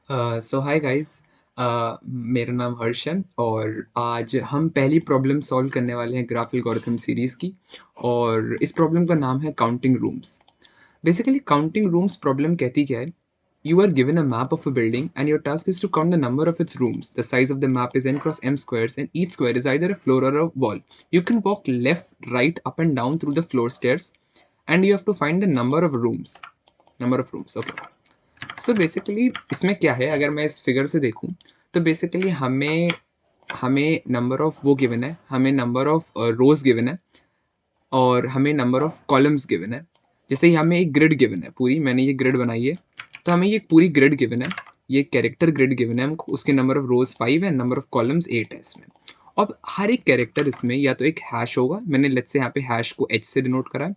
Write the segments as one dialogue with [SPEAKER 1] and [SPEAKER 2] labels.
[SPEAKER 1] सो hi guys. मेरा नाम हर्ष है और आज हम पहली प्रॉब्लम सॉल्व करने वाले हैं ग्राफ एल्गोरिथम सीरीज़ की। और इस प्रॉब्लम का नाम है counting rooms. Basically counting rooms problem कहती क्या है? You are given a map of a building and your task is to count the number of its rooms. The size of the map is n cross m squares and each square is either a floor or a wall. You can walk left, right, up and down through the floor stairs and you have to find the number of rooms. Number of rooms, okay. So basically इसमें क्या है, अगर मैं इस figure से देखूं तो basically हमें हमें नंबर ऑफ वो गिवन है, हमें नंबर ऑफ रोज गिवन है और हमें नंबर ऑफ कॉलम्स गिवन है। जैसे ही हमें एक ग्रिड गिवन है पूरी, मैंने ये ग्रिड बनाई है, तो हमें ये पूरी ग्रिड गिवन है, ये कैरेक्टर ग्रिड गिवन है हमको। उसके नंबर ऑफ रोज 5 है, नंबर ऑफ कॉलम्स 8 है इसमें। अब हर एक कैरेक्टर इसमें या तो एक हैश होगा, मैंने लेट्स से यहाँ पे हैश को एच से डिनोट करा है,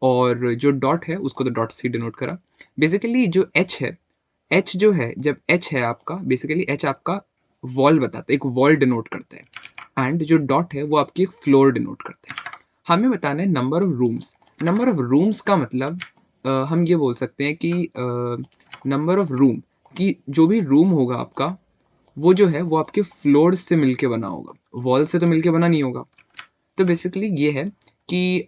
[SPEAKER 1] और जो डॉट है उसको तो डॉट से डिनोट करा। बेसिकली जो एच है, एच जो है, जब एच है आपका, बेसिकली एच आपका वॉल बताता है, एक वॉल डिनोट करता है। एंड जो डॉट है वो आपकी एक फ्लोर डिनोट करता है। हमें बताना है number of rooms. Number of rooms का मतलब हम ये बोल सकते हैं कि नंबर ऑफ रूम कि जो भी रूम होगा आपका, वो जो है वो आपके फ्लोर से मिलके बना होगा, वॉल से तो मिलके बना नहीं होगा। तो बेसिकली ये है कि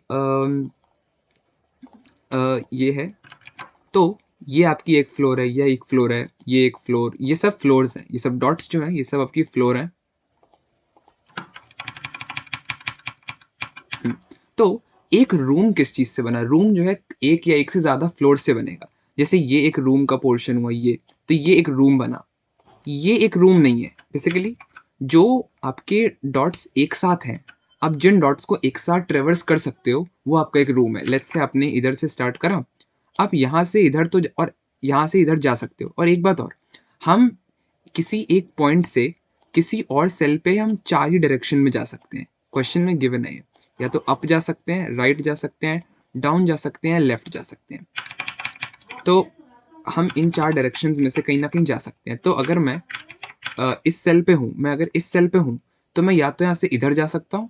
[SPEAKER 1] ये है, तो ये आपकी एक फ्लोर है, ये एक फ्लोर है, ये एक फ्लोर, ये सब फ्लोर्स हैं, ये सब डॉट्स जो हैं ये सब आपकी फ्लोर हैं। तो एक रूम किस चीज़ से बना? रूम जो है एक या एक से ज़्यादा फ्लोर से बनेगा। जैसे ये एक रूम का पोर्शन हुआ ये, तो ये एक रूम बना। ये एक रूम नहीं है। बेसिकली जो आपके डॉट्स एक साथ हैं, आप जिन डॉट्स को एक साथ ट्रेवर्स कर सकते हो वो आपका एक रूम है। लेट्स से आपने इधर से स्टार्ट करा, आप यहाँ से इधर तो और यहाँ से इधर जा सकते हो। और एक बात और, हम किसी एक पॉइंट से किसी और सेल पे हम 4 ही डायरेक्शन में जा सकते हैं। क्वेश्चन में गिवन है ये। या तो अप जा सकते हैं, राइट जा सकते हैं, डाउन जा सकते हैं, लेफ्ट जा सकते हैं। तो हम इन 4 डायरेक्शंस में से कहीं ना कहीं जा सकते हैं। तो अगर मैं इस सेल पे हूँ, मैं अगर इस सेल पे हूँ, तो मैं या तो यहाँ से इधर जा सकता हूँ,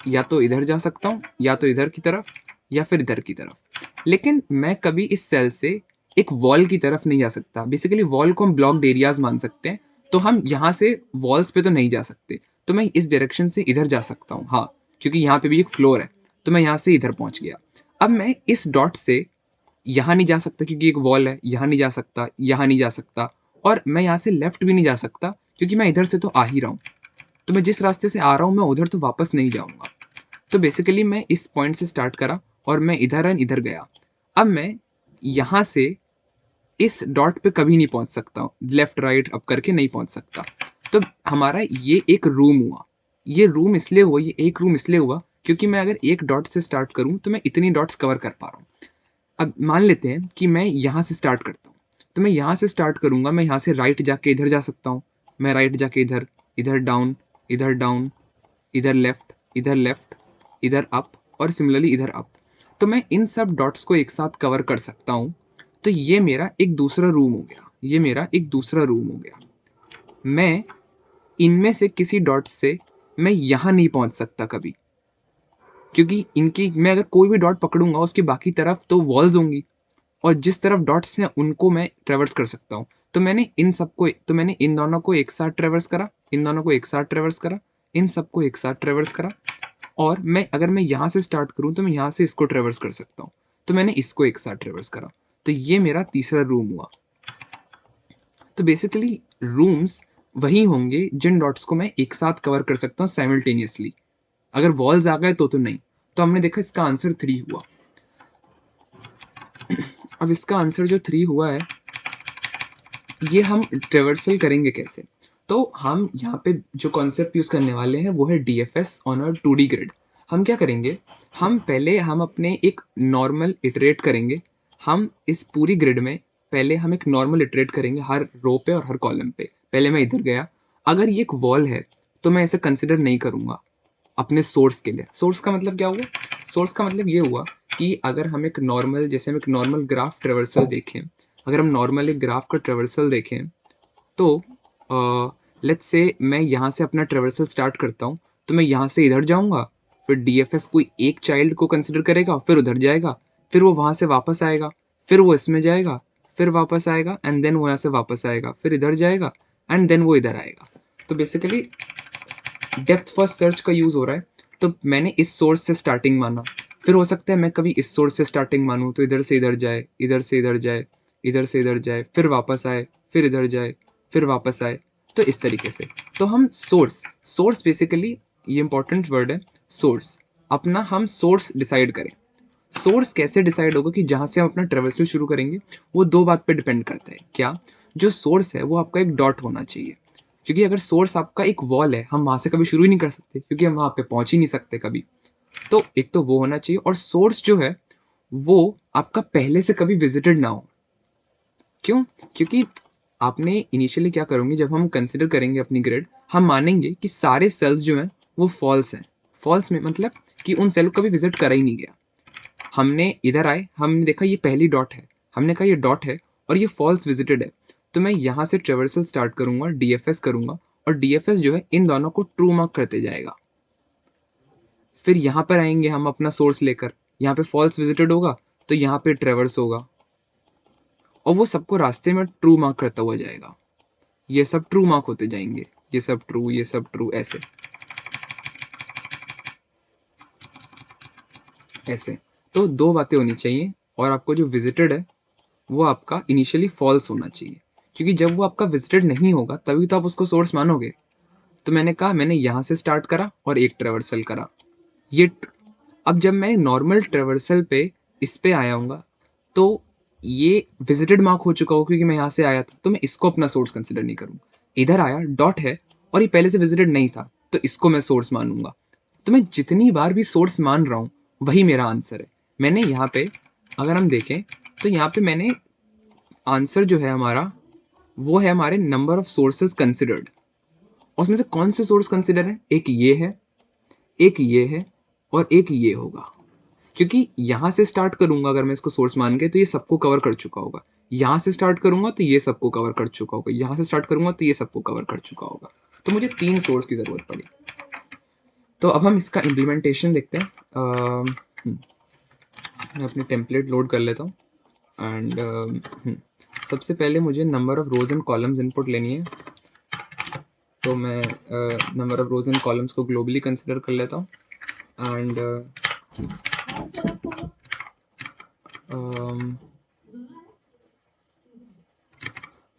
[SPEAKER 1] या तो इधर जा सकता हूँ, या तो इधर की तरफ, या फिर इधर की तरफ। लेकिन मैं कभी इस सेल से एक वॉल की तरफ नहीं जा सकता। बेसिकली वॉल को हम ब्लॉक्ड एरियाज मान सकते हैं। तो हम यहाँ से वॉल्स पे तो नहीं जा सकते। तो मैं इस डायरेक्शन से इधर जा सकता हूँ, हाँ, क्योंकि यहाँ पे भी एक फ्लोर है। तो मैं यहाँ से इधर पहुँच गया। अब मैं इस डॉट से यहाँ नहीं जा सकता क्योंकि एक वॉल है, यहाँ नहीं जा सकता, यहाँ नहीं जा सकता, और मैं यहाँ से लेफ्ट भी नहीं जा सकता क्योंकि मैं इधर से तो आ ही रहा हूँ। तो मैं जिस रास्ते से आ रहा हूँ मैं उधर तो वापस नहीं जाऊँगा। तो बेसिकली मैं इस पॉइंट से स्टार्ट करा और मैं इधर एंड इधर गया। अब मैं यहाँ से इस डॉट पे कभी नहीं पहुँच सकता हूँ, लेफ्ट राइट अप करके नहीं पहुँच सकता। तो हमारा ये एक रूम हुआ। ये रूम इसलिए हुआ, ये एक रूम इसलिए हुआ क्योंकि मैं अगर एक डॉट से स्टार्ट करूँ तो मैं इतनी डॉट्स कवर कर पा रहा हूँ। अब मान लेते हैं कि मैं यहाँ से स्टार्ट करता हूँ, तो मैं यहाँ से स्टार्ट करूँगा, मैं यहाँ से राइट जाके इधर जा सकता हूँ, मैं राइट जाके इधर, इधर डाउन, इधर डाउन, इधर लेफ्ट, इधर लेफ्ट, इधर अप, और सिमिलरली इधर अप। तो मैं इन सब डॉट्स को एक साथ कवर कर सकता हूँ। तो ये मेरा एक दूसरा रूम हो गया, ये मेरा एक दूसरा रूम हो गया। मैं इनमें से किसी डॉट से मैं यहाँ नहीं पहुँच सकता कभी, क्योंकि इनकी मैं अगर कोई भी डॉट पकड़ूंगा उसकी बाकी तरफ तो वॉल्स होंगी, और जिस तरफ डॉट्स हैं उनको मैं ट्रेवर्स कर सकता हूँ। तो मैंने इन दोनों को एक साथ ट्रेवर्स करा, इन दोनों को एक साथ ट्रेवर्स करा, इन सबको एक साथ ट्रेवर्स करा, और अगर मैं यहाँ से स्टार्ट करूँ तो मैं यहाँ से इसको ट्रेवर्स कर सकता हूँ। तो मैंने इसको एक साथ ट्रेवर्स करा। तो ये मेरा तीसरा रूम हुआ। तो बेसिकली रूम्स वही होंगे जिन डॉट्स को मैं एक साथ कवर कर सकता हूँ साइमल्टेनियसली। अगर वॉल्स आ गए तो नहीं। तो हमने देखा इसका आंसर 3 हुआ। अब इसका आंसर जो 3 हुआ है, ये हम ट्रेवर्सल करेंगे कैसे? तो हम यहाँ पे जो कॉन्सेप्ट यूज़ करने वाले हैं वो है DFS on a 2D grid. हम क्या करेंगे, हम अपने एक नॉर्मल इटरेट करेंगे। हम इस पूरी ग्रिड में पहले हम एक नॉर्मल इटरेट करेंगे हर रो पे और हर कॉलम पे। पहले मैं इधर गया, अगर ये एक वॉल है तो मैं इसे कंसिडर नहीं करूँगा अपने सोर्स के लिए। सोर्स का मतलब क्या हुआ? सोर्स का मतलब ये हुआ कि अगर हम एक नॉर्मल, जैसे हम एक नॉर्मल ग्राफ ट्रेवर्सल देखें, अगर हम नॉर्मल एक ग्राफ का ट्रेवर्सल देखें, तो लेट्स से मैं यहाँ से अपना ट्रेवर्सल स्टार्ट करता हूँ, तो मैं यहाँ से इधर जाऊँगा, फिर डीएफएस कोई एक चाइल्ड को कंसिडर करेगा, फिर उधर जाएगा, फिर वो वहाँ से वापस आएगा, फिर वो इसमें जाएगा, फिर वापस आएगा एंड देन वो यहाँ से वापस आएगा, फिर इधर जाएगा एंड देन वो इधर आएगा। तो बेसिकली डेप्थ फर्स्ट सर्च का यूज़ हो रहा है। तो मैंने इस सोर्स से स्टार्टिंग माना, फिर हो सकता है मैं कभी इस सोर्स से स्टार्टिंग मानूँ तो इधर से इधर जाए, इधर से इधर जाए, इधर से इधर जाए, फिर वापस आए, फिर इधर जाए, फिर वापस आए, तो इस तरीके से। तो हम सोर्स बेसिकली, ये इंपॉर्टेंट वर्ड है सोर्स, अपना हम सोर्स डिसाइड करें। सोर्स कैसे डिसाइड होगा कि जहाँ से हम अपना ट्रेवर्सल शुरू करेंगे, वो दो बात पे डिपेंड करता है। क्या? जो सोर्स है वो आपका एक डॉट होना चाहिए, क्योंकि अगर सोर्स आपका एक वॉल है, हम वहाँ से कभी शुरू ही नहीं कर सकते, क्योंकि हम वहाँ पे पहुँच ही नहीं सकते कभी। तो एक तो वो होना चाहिए, और सोर्स जो है वो आपका पहले से कभी विजिटेड ना हो। क्यों? क्योंकि आपने इनिशियली क्या करोगे, जब हम कंसिडर करेंगे अपनी ग्रिड, हम मानेंगे कि सारे सेल्स जो हैं वो फॉल्स हैं। फॉल्स में मतलब कि उन सेल को कभी विजिट करा ही नहीं गया। हमने इधर आए, हमने देखा ये पहली डॉट है, हमने कहा ये डॉट है और ये फॉल्स विजिटेड है, तो मैं यहाँ से ट्रेवर्सल स्टार्ट करूँगा, डीएफएस करूँगा, और डीएफएस जो है इन दोनों को ट्रू मार्क करते जाएगा। फिर यहाँ पर आएंगे हम अपना सोर्स लेकर, यहाँ पे फॉल्स विजिटेड होगा तो यहाँ पे ट्रेवर्स होगा, और वो सबको रास्ते में ट्रू मार्क करता हुआ जाएगा। ये सब ट्रू मार्क होते जाएंगे, ये सब ट्रू, ये सब ट्रू, ऐसे ऐसे। तो दो बातें होनी चाहिए, और आपको जो विजिटेड है वो आपका इनिशियली फॉल्स होना चाहिए, क्योंकि जब वो आपका विजिटेड नहीं होगा तभी तो आप उसको सोर्स मानोगे। तो मैंने कहा, मैंने यहाँ से स्टार्ट करा और एक ट्रेवर्सल करा, ये अब जब मैं नॉर्मल ट्रेवर्सल पे इस पे आया हूँगा, तो ये विजिटेड मार्क हो चुका हो क्योंकि मैं यहाँ से आया था, तो मैं इसको अपना सोर्स कंसिडर नहीं करूँगा। इधर आया, डॉट है और ये पहले से विजिटेड नहीं था, तो इसको मैं सोर्स मानूंगा। तो मैं जितनी बार भी सोर्स मान रहा हूँ वही मेरा आंसर है। मैंने यहाँ पे अगर हम देखें तो यहाँ पे मैंने आंसर जो है हमारा, वो है हमारे नंबर ऑफ सोर्सेज कंसिडर्ड। और उसमें से कौन से सोर्स कंसिडर है? एक ये है, एक ये है, और एक ये होगा। क्योंकि यहाँ से स्टार्ट करूंगा अगर मैं इसको सोर्स मान के, तो ये सबको कवर कर चुका होगा। यहाँ से स्टार्ट करूंगा तो ये सबको कवर कर चुका होगा। यहाँ से स्टार्ट करूंगा तो ये सबको कवर कर चुका होगा। तो मुझे 3 सोर्स की ज़रूरत पड़ी। तो अब हम इसका इम्प्लीमेंटेशन देखते हैं। मैं अपनी टेम्पलेट लोड कर लेता हूँ एंड सबसे पहले मुझे number of rose and columns input लेनी है। तो मैं number of rose and columns को ग्लोबली कंसिडर कर लेता हूँ एंड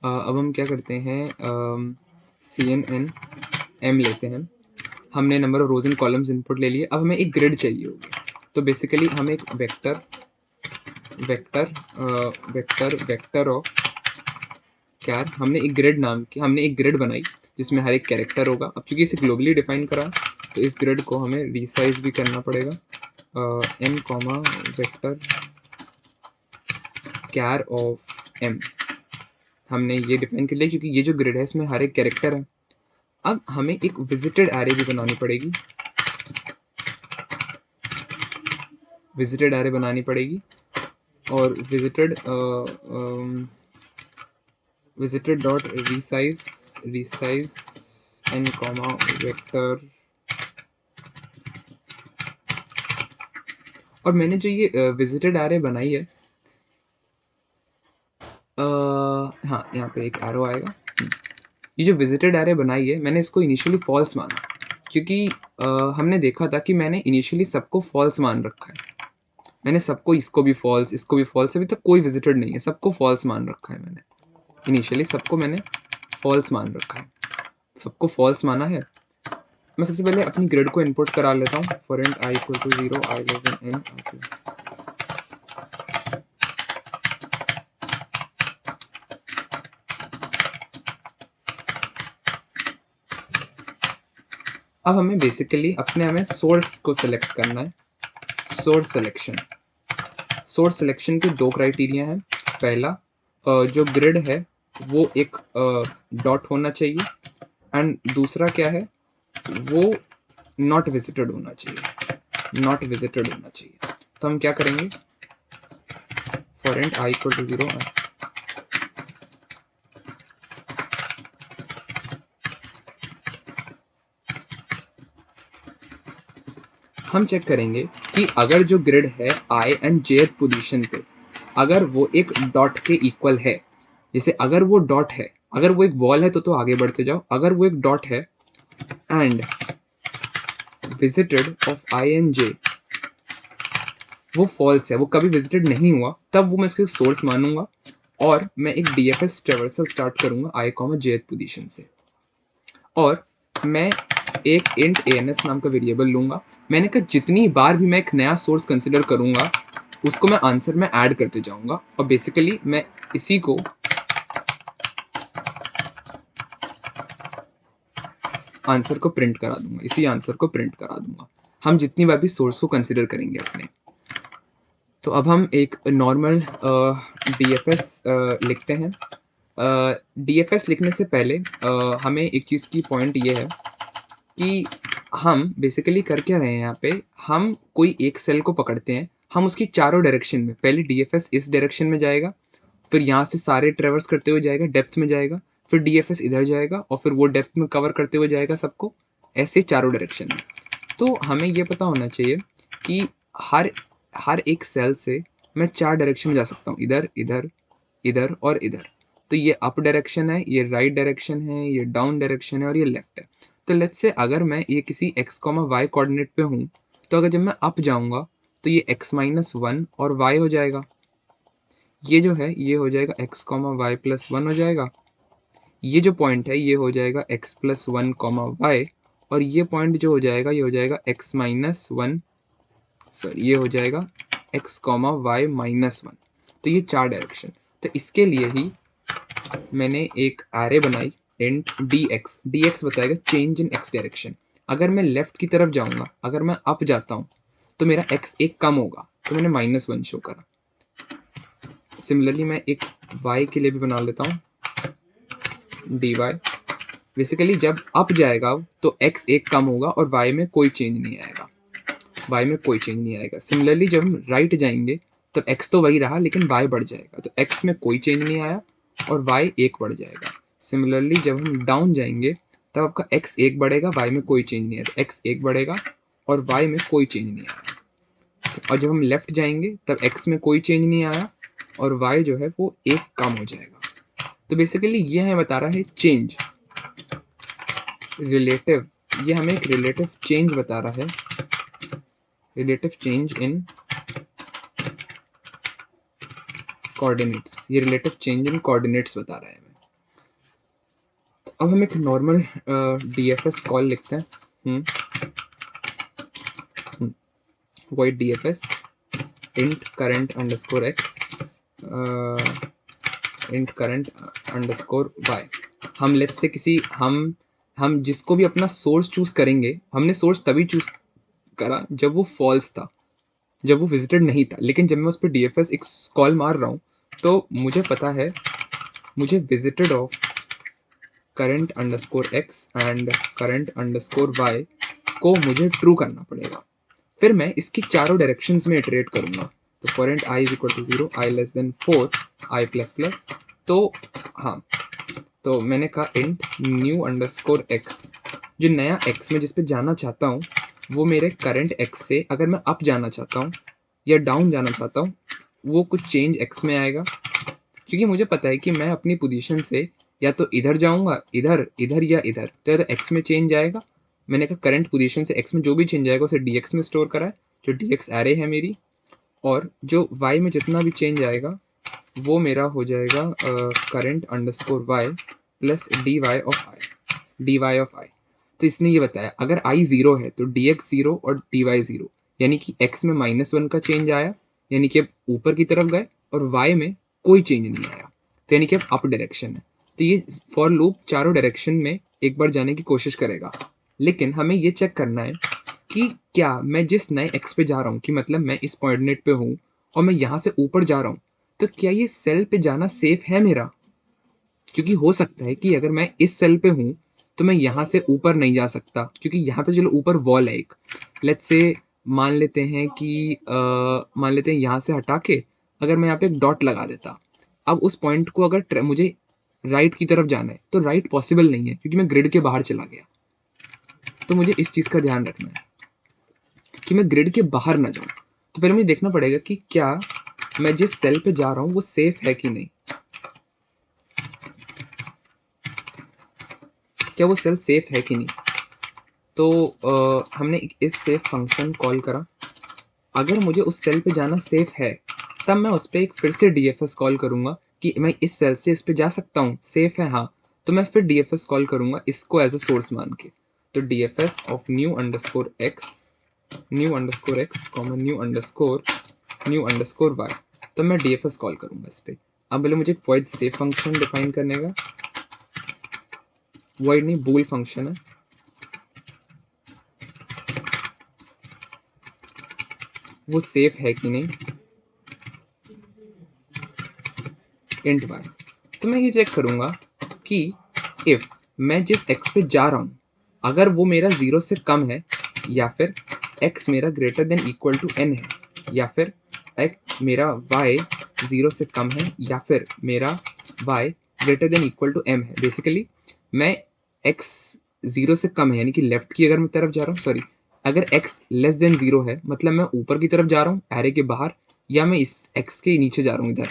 [SPEAKER 1] अब हम क्या करते हैं, CNN M लेते हैं। हमने number of rose and columns input ले लिए। अब हमें एक ग्रिड चाहिए होगी। तो बेसिकली हमें एक वेक्टर ऑफ कैर, हमने एक ग्रिड नाम की, हमने एक ग्रिड बनाई जिसमें हर एक कैरेक्टर होगा। अब चूंकि इसे ग्लोबली डिफाइन करा तो इस ग्रिड को हमें रीसाइज भी करना पड़ेगा। n comma vector char of m, हमने ये डिफाइन कर लिया क्योंकि ये जो ग्रिड है इसमें हर एक कैरेक्टर है। अब हमें एक विजिटेड एरे भी बनानी पड़ेगी, विजिटेड एरे बनानी पड़ेगी। और visited dot resize n comma vector. और मैंने जो ये विजिटेड एरे बनाई है, हाँ यहाँ पे एक एरो आएगा। ये जो विजिटेड एरे बनाई है मैंने इसको इनिशियली फॉल्स माना, क्योंकि हमने देखा था कि मैंने इनिशियली सबको फॉल्स मान रखा है। मैंने सबको, इसको भी फॉल्स, इसको भी फॉल्स, अभी तक कोई विजिटेड नहीं है, सबको फॉल्स मान रखा है मैंने। इनिशियली सबको मैंने फॉल्स मान रखा है, सबको फॉल्स माना है। मैं सबसे पहले अपनी ग्रिड को इनपुट करा लेता हूँ। For int i equal to 0, i less than n। अब हमें बेसिकली हमें सोर्स को सिलेक्ट करना है। सोर्स सिलेक्शन के 2 क्राइटेरिया हैं। पहला, जो ग्रिड है वो एक डॉट होना चाहिए, एंड दूसरा क्या है, वो नॉट विजिटेड होना चाहिए। तो हम क्या करेंगे, for int i equal to 0, हम चेक करेंगे कि अगर जो ग्रिड है i एंड j पोजीशन पे, अगर वो एक डॉट के इक्वल है, जैसे अगर वो डॉट है, अगर वो एक वॉल है तो आगे बढ़ते जाओ, अगर वो एक डॉट है and visited of I N J वो फॉल्स है, वो कभी विजिटेड नहीं हुआ, तब वो मैं इसके सोर्स मानूंगा और मैं एक डीएफएस ट्रेवर्सल स्टार्ट करूंगा आई कॉमा जेथ पोजीशन से, और मैं एक इंट एएनएस नाम का वेरिएबल लूंगा। मैंने कहा जितनी बार भी मैं एक नया सोर्स कंसिडर करूंगा उसको मैं आंसर में ऐड करते जाऊंगा, और बेसिकली मैं इसी को आंसर को प्रिंट करा दूंगा, इसी आंसर को प्रिंट करा दूंगा हम जितनी बार भी सोर्स को कंसिडर करेंगे अपने। तो अब हम एक नॉर्मल डीएफएस लिखते हैं। डीएफएस लिखने से पहले हमें एक चीज़ की पॉइंट ये है कि हम बेसिकली कर क्या रहे हैं यहाँ पे, हम कोई एक सेल को पकड़ते हैं, हम उसकी चारों डायरेक्शन में, पहले डीएफएस इस डायरेक्शन में जाएगा, फिर यहाँ से सारे ट्रेवर्स करते हुए जाएगा, डेप्थ में जाएगा, फिर डीएफएस इधर जाएगा और फिर वो डेप्थ में कवर करते हुए जाएगा सबको, ऐसे चारों डायरेक्शन में। तो हमें ये पता होना चाहिए कि हर हर एक सेल से मैं 4 डायरेक्शन में जा सकता हूँ, इधर इधर इधर और इधर। तो ये अप डायरेक्शन है, ये राइट डायरेक्शन है, ये डाउन डायरेक्शन है और ये लेफ्ट है। तो लेट्स से अगर मैं ये किसी x, y कोऑर्डिनेट पे हूँ, तो अगर जब मैं अप जाऊँगा तो ये x-1 और y हो जाएगा। ये जो है ये हो जाएगा x, y+1 हो जाएगा। ये जो पॉइंट है ये हो जाएगा x+1, y, और ये पॉइंट जो हो जाएगा ये हो जाएगा x-1, सॉरी ये हो जाएगा x, y-1। तो ये 4 डायरेक्शन। तो इसके लिए ही मैंने एक एरे बनाई इंट dx। dx बताएगा चेंज इन x डायरेक्शन। अगर मैं लेफ्ट की तरफ जाऊंगा, अगर मैं अप जाता हूँ तो मेरा x एक कम होगा, तो मैंने -1 शो करा। सिमिलरली मैं एक y के लिए भी बना लेता हूँ dy। बेसिकली जब अप जाएगा तो x एक कम होगा और y में कोई चेंज नहीं आएगा, y में कोई चेंज नहीं आएगा। सिमिलरली जब हम राइट जाएंगे तो x तो वही रहा लेकिन y बढ़ जाएगा, तो x में कोई चेंज नहीं आया और y एक बढ़ जाएगा। सिमिलरली जब हम डाउन जाएंगे तब आपका x एक बढ़ेगा, y में कोई चेंज नहीं आया, तो x एक बढ़ेगा और y में कोई चेंज नहीं आया। और जब हम लेफ्ट जाएंगे तब x में कोई चेंज नहीं आया और y जो है वो एक कम हो जाएगा। तो बेसिकली ये हमें बता रहा है चेंज रिलेटिव, ये हमें एक रिलेटिव चेंज बता रहा है, रिलेटिव चेंज इन कोऑर्डिनेट्स, ये रिलेटिव चेंज इन कोऑर्डिनेट्स बता रहा है हमें। अब हम एक नॉर्मल डीएफएस कॉल लिखते हैं, void dfs int current underscore x int current underscore y। हम लेट्स से किसी हम जिसको भी अपना सोर्स चूज करेंगे, हमने सोर्स तभी चूज करा जब वो फॉल्स था, जब वो विजिटेड नहीं था। लेकिन जब मैं उस पर डीएफएस एक कॉल मार रहा हूँ तो मुझे पता है मुझे visited of current underscore x and current underscore y को मुझे ट्रू करना पड़ेगा। फिर मैं इसकी चारों डायरेक्शंस में इटरेट करूंगा। तो for int i is equal to 0, i less than 4, i plus plus. तो हाँ, तो मैंने कहा इंट न्यू अंडरस्कोर x, जो नया x में जिस पे जाना चाहता हूँ वो मेरे करंट x से, अगर मैं अप जाना चाहता हूँ या डाउन जाना चाहता हूँ, वो कुछ चेंज x में आएगा। क्योंकि मुझे पता है कि मैं अपनी पोजीशन से या तो इधर जाऊंगा, इधर इधर या इधर, तो या तो x में चेंज आएगा। मैंने कहा करंट पोजीशन से x में जो भी चेंज आएगा उसे dx में स्टोर करा है, जो dx एरे है मेरी, और जो y में जितना भी चेंज आएगा वो मेरा हो जाएगा current underscore y plus dy of i। तो इसने ये बताया अगर i 0 है तो dx 0 और dy 0, यानी कि x में -1 का चेंज आया, यानी कि अब ऊपर की तरफ गए, और y में कोई चेंज नहीं आया, तो यानी कि अब अप डायरेक्शन है। तो ये फॉर लूप चारों डायरेक्शन में एक बार जाने की कोशिश करेगा। लेकिन हमें ये चेक करना है कि क्या मैं जिस नए x पे जा रहा हूँ, कि मतलब मैं इस कोऑर्डिनेट पे हूँ और मैं यहाँ से ऊपर जा रहा हूँ, तो क्या ये सेल पे जाना सेफ है मेरा? क्योंकि हो सकता है कि अगर मैं इस सेल पे हूँ तो मैं यहाँ से ऊपर नहीं जा सकता, क्योंकि यहाँ पे चलो ऊपर वॉल है एक। लेट्स से मान लेते हैं कि मान लेते हैं यहाँ से हटा के अगर मैं यहाँ पे एक डॉट लगा देता, अब उस पॉइंट को अगर मुझे राइट की तरफ जाना है तो राइट पॉसिबल नहीं है क्योंकि मैं ग्रिड के बाहर चला गया। तो मुझे इस चीज़ का ध्यान रखना है कि मैं ग्रिड के बाहर ना जाऊँ। तो पहले मुझे देखना पड़ेगा कि क्या मैं जिस सेल पे जा रहा हूँ वो सेफ है कि नहीं, क्या वो सेल सेफ है कि नहीं। तो हमने इस सेफ फंक्शन कॉल करा, अगर मुझे उस सेल पे जाना सेफ है तब मैं उस पर एक फिर से डीएफएस कॉल करूंगा कि मैं इस सेल से इस पे जा सकता हूँ, सेफ है हाँ, तो मैं फिर डीएफएस कॉल करूंगा इसको एज अ सोर्स मान के। तो DFS of new underscore X comma new underscore Y, तो मैं डीएफएस कॉल करूंगा इस पे। अब बोले मुझे वॉइड सेफ फंक्शन डिफाइन करने का, वॉइड नहीं बूल फंक्शन है, वो सेफ है कि नहीं इंट वाई। तो मैं ये चेक करूंगा कि इफ मैं जिस एक्स पे जा रहा हूँ अगर वो मेरा 0 से कम है, या फिर x मेरा greater than equal to n है, या फिर x मेरा y 0 से कम है, या फिर मेरा y greater than equal to m है। बेसिकली मैं x 0 से कम है यानी कि लेफ्ट की अगर मैं तरफ जा रहा हूँ, सॉरी, अगर x लेस देन 0 है मतलब मैं ऊपर की तरफ जा रहा हूँ एरे के बाहर, या मैं इस x के नीचे जा रहा हूँ इधर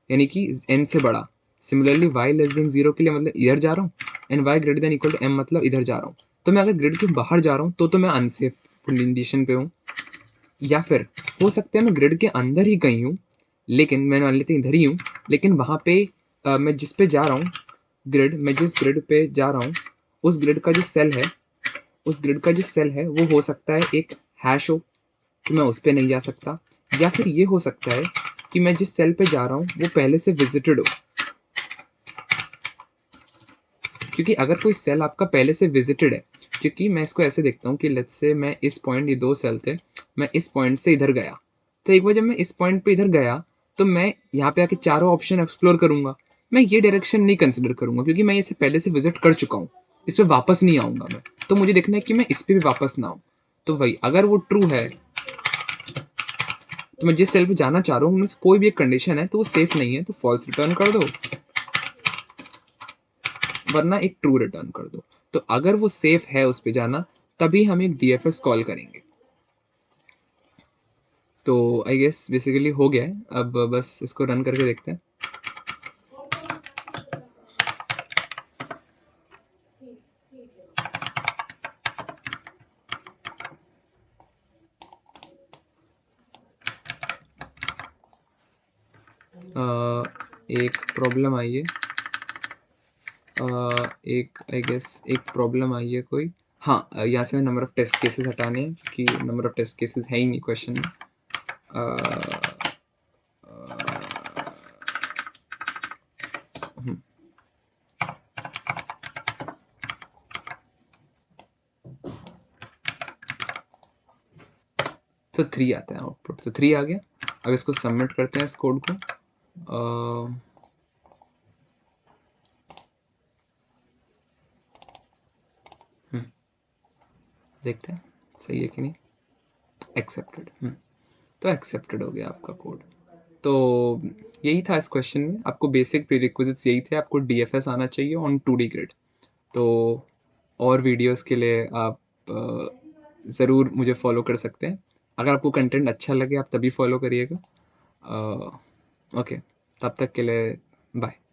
[SPEAKER 1] यानी कि n से बड़ा। सिमिलरली y लेस देन 0 के लिए मतलब इधर जा रहा हूँ, and y greater than equal to m मतलब इधर जा रहा हूँ। तो मैं अगर ग्रिड के बाहर जा रहा हूँ तो मैं अनसेफ कंडीशन पे हूँ, या फिर हो सकता है मैं ग्रिड के अंदर ही कहीं हूँ, लेकिन मैं मान लेते इधर ही हूँ, लेकिन वहाँ पे मैं जिस पे जा रहा हूँ मैं जिस ग्रिड पे जा रहा हूँ उस ग्रिड का जो सेल है, वो हो सकता है एक हैश हो कि मैं उस पर नहीं जा सकता, या फिर ये हो सकता है कि मैं जिस सेल पे जा रहा हूँ वो पहले से विजिटेड हो। क्योंकि अगर कोई सेल आपका पहले से विजिटेड है, क्योंकि मैं इसको ऐसे देखता हूँ कि लेट्स से मैं इस पॉइंट, ये 2 सेल थे, मैं इस पॉइंट से इधर गया, तो एक बार जब मैं इस पॉइंट पे इधर गया तो मैं यहाँ पे आके चारों ऑप्शन एक्सप्लोर करूंगा। मैं ये डायरेक्शन नहीं कंसिडर करूंगा क्योंकि मैं इसे पहले से विजिट कर चुका हूँ, इस पर वापस नहीं आऊंगा मैं। तो मुझे देखना है कि मैं इस पर भी वापस ना आऊँ। तो वही अगर वो ट्रू है तो मैं जिस सेल पे जाना चाह रहा हूँ उनमें से कोई भी एक कंडीशन है तो वो सेफ नहीं है तो फॉल्स रिटर्न कर दो, वरना एक ट्रू रिटर्न कर दो। तो अगर वो सेफ है उस पे जाना तभी हम एक डीएफएस कॉल करेंगे। तो आई गेस बेसिकली हो गया है, अब बस इसको रन करके देखते हैं। एक प्रॉब्लम आई है, एक आई गेस एक प्रॉब्लम आई है कोई। हाँ, यहाँ से नंबर ऑफ टेस्ट केसेस हटाने हैं क्योंकि नंबर ऑफ टेस्ट केसेस है ही नहीं क्वेश्चन में। तो 3 आता है आउटपुट, तो 3 आ गया। अब इसको सबमिट करते हैं इस कोड को। देखते हैं सही है कि नहीं। एक्सेप्टेड, तो एक्सेप्टेड हो गया आपका कोड। तो यही था इस क्वेश्चन में, आपको बेसिक प्रीरिक्विजिट्स यही थे, आपको डीएफएस आना चाहिए ऑन 2D ग्रिड। तो और वीडियोस के लिए आप ज़रूर मुझे फॉलो कर सकते हैं। अगर आपको कंटेंट अच्छा लगे आप तभी फॉलो करिएगा। ओके, तब तक के लिए बाय।